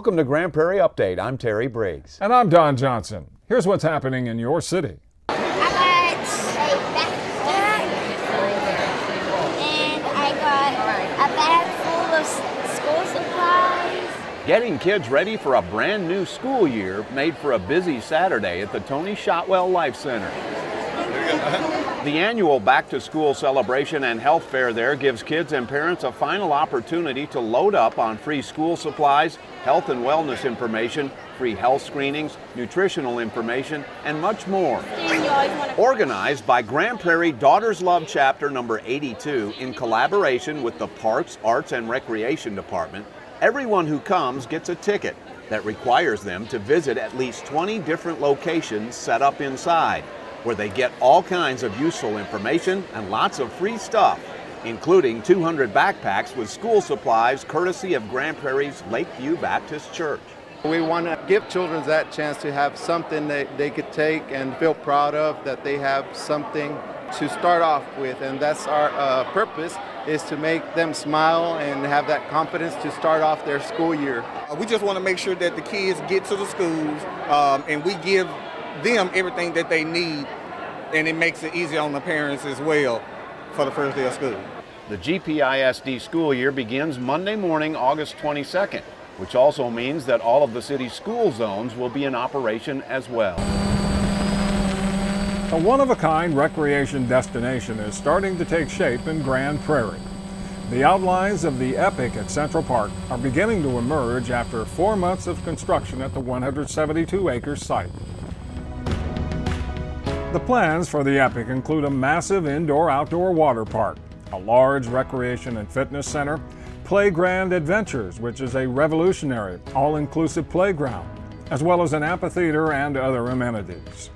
Welcome to Grand Prairie Update. I'm Terry Briggs. And I'm Don Johnson. Here's what's happening in your city. I got a backpack and I got a bag full of school supplies. Getting kids ready for a brand new school year made for a busy Saturday at the Tony Shotwell Life Center. The annual back-to-school celebration and health fair there gives kids and parents a final opportunity to load up on free school supplies, health and wellness information, free health screenings, nutritional information, and much more. Organized by Grand Prairie Daughters Love Chapter number 82 in collaboration with the Parks, Arts, and Recreation Department, everyone who comes gets a ticket that requires them to visit at least 20 different locations set up inside, where they get all kinds of useful information and lots of free stuff, including 200 backpacks with school supplies courtesy of Grand Prairie's Lakeview Baptist Church. We want to give children that chance to have something that they could take and feel proud of, that they have something to start off with, and that's our purpose, is to make them smile and have that confidence to start off their school year. We just want to make sure that the kids get to the schools and we give them everything that they need, and it makes it easy on the parents as well for the first day of school. The GPISD school year begins Monday morning, August 22nd, which also means that all of the city's school zones will be in operation as well. A one-of-a-kind recreation destination is starting to take shape in Grand Prairie. The outlines of the Epic at Central Park are beginning to emerge after 4 months of construction at the 172-acre site. The plans for the Epic include a massive indoor-outdoor water park, a large recreation and fitness center, Playground Adventures, which is a revolutionary, all-inclusive playground, as well as an amphitheater and other amenities.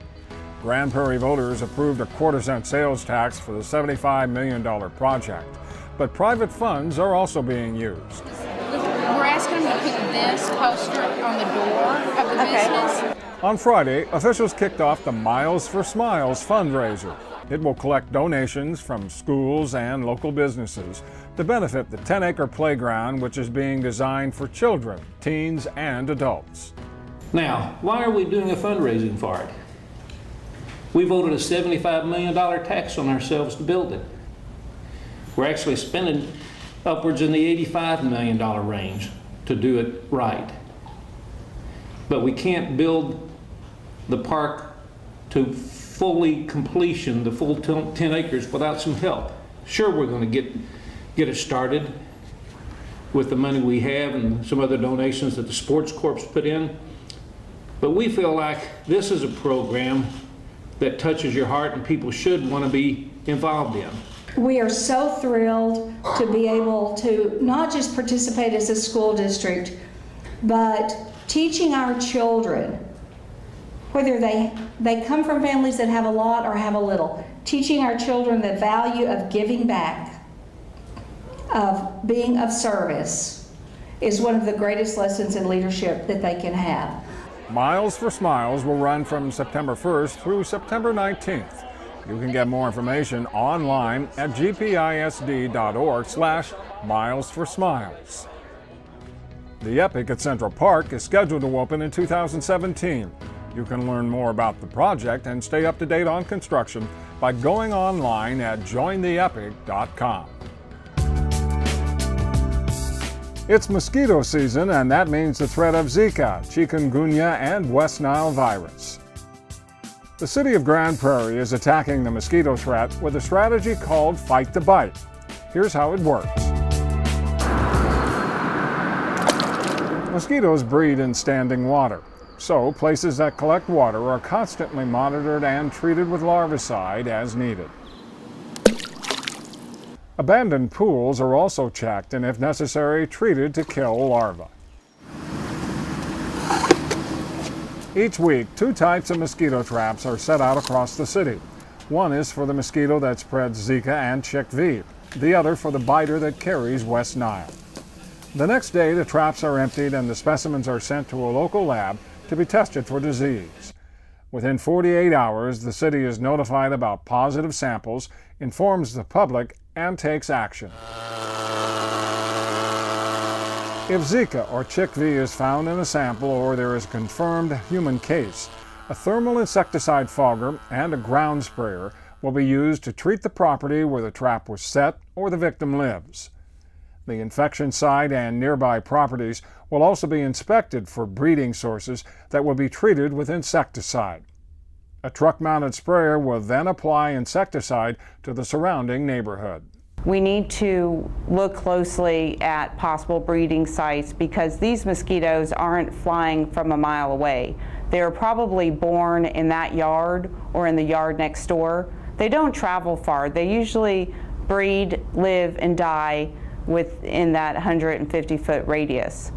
Grand Prairie voters approved a quarter-cent sales tax for the $75 million project, but private funds are also being used. We're asking them to put this poster on the door of the business. On Friday, officials kicked off the Miles for Smiles fundraiser. It will collect donations from schools and local businesses to benefit the 10-acre playground, which is being designed for children, teens, and adults. Now, why are we doing a fundraising for it? We voted a $75 million tax on ourselves to build it. We're actually spending upwards in the $85 million range to do it right. But we can't build the park to fully completion, the full 10 acres, without some help. Sure, we're going to get it started with the money we have and some other donations that the Sports Corps put in. But we feel like this is a program that touches your heart and people should want to be involved in. We are so thrilled to be able to not just participate as a school district, but teaching our children, whether they come from families that have a lot or have a little, teaching our children the value of giving back, of being of service, is one of the greatest lessons in leadership that they can have. Miles for Smiles will run from September 1st through September 19th. You can get more information online at gpisd.org/milesforsmiles. The Epic at Central Park is scheduled to open in 2017. You can learn more about the project and stay up to date on construction by going online at jointheepic.com. It's mosquito season, and that means the threat of Zika, chikungunya, and West Nile virus. The city of Grand Prairie is attacking the mosquito threat with a strategy called Fight the Bite. Here's how it works. Mosquitoes breed in standing water, so places that collect water are constantly monitored and treated with larvicide as needed. Abandoned pools are also checked and, if necessary, treated to kill larvae. Each week, 2 types of mosquito traps are set out across the city. One is for the mosquito that spreads Zika and Chick V, the other for the biter that carries West Nile. The next day, the traps are emptied and the specimens are sent to a local lab to be tested for disease. Within 48 hours, the city is notified about positive samples, informs the public, and takes action. If Zika or CHIKV is found in a sample or there is a confirmed human case, a thermal insecticide fogger and a ground sprayer will be used to treat the property where the trap was set or the victim lives. The infection site and nearby properties will also be inspected for breeding sources that will be treated with insecticide. A truck-mounted sprayer will then apply insecticide to the surrounding neighborhood. We need to look closely at possible breeding sites because these mosquitoes aren't flying from a mile away. They're probably born in that yard or in the yard next door. They don't travel far. They usually breed, live, and die within that 150-foot radius.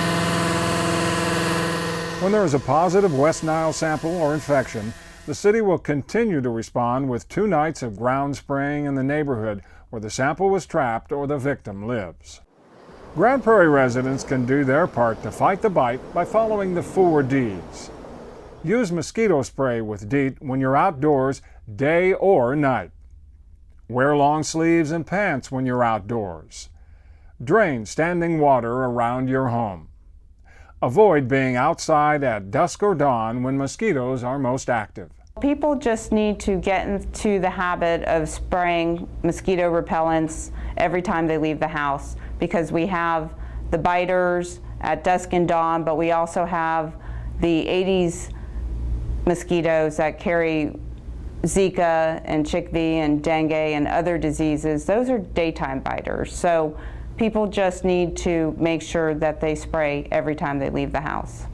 When there is a positive West Nile sample or infection, the city will continue to respond with 2 nights of ground spraying in the neighborhood where the sample was trapped or the victim lives. Grand Prairie residents can do their part to fight the bite by following the 4 Ds. Use mosquito spray with DEET when you're outdoors, day or night. Wear long sleeves and pants when you're outdoors. Drain standing water around your home. Avoid being outside at dusk or dawn when mosquitoes are most active. People just need to get into the habit of spraying mosquito repellents every time they leave the house because we have the biters at dusk and dawn, but we also have the Aedes mosquitoes that carry Zika and CHIKV and dengue and other diseases. Those are daytime biters. So people just need to make sure that they spray every time they leave the house.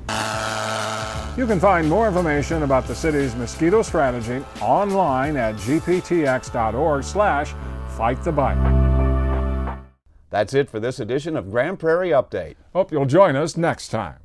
You can find more information about the city's mosquito strategy online at gptx.org/fightthebite. That's it for this edition of Grand Prairie Update. Hope you'll join us next time.